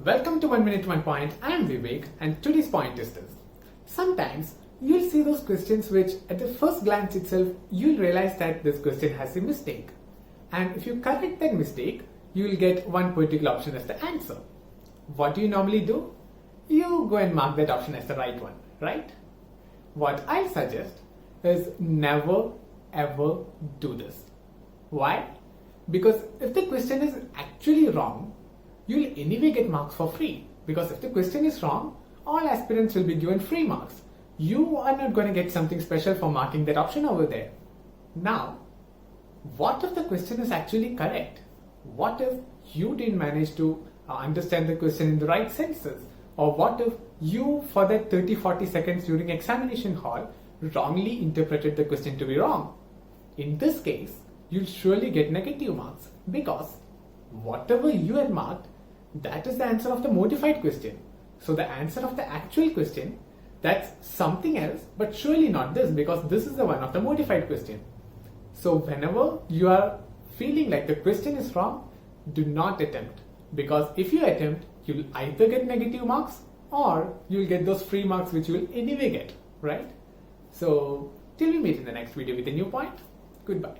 Welcome to 1 Minute 1 Point. I am Vivek and today's point is this. Sometimes you'll see those questions which at the first glance itself you'll realize that this question has a mistake. And if you correct that mistake, you will get one particular option as the answer. What do you normally do? You go and mark that option as the right one, right? What I'll suggest is never ever do this. Why? Because if the question is actually wrong, you'll anyway get marks for free. Because if the question is wrong, all aspirants will be given free marks. You are not going to get something special for marking that option over there. Now, what if the question is actually correct? What if you didn't manage to understand the question in the right senses? Or what if you, for that 30-40 seconds during examination hall, wrongly interpreted the question to be wrong? In this case, you'll surely get negative marks because whatever you had marked, that is the answer of the modified question. So the answer of the actual question, that's something else, but surely not this because this is the one of the modified question. So whenever you are feeling like the question is wrong, do not attempt. Because if you attempt, you'll either get negative marks or you'll get those free marks which you will anyway get, right? So till we meet in the next video with a new point, goodbye.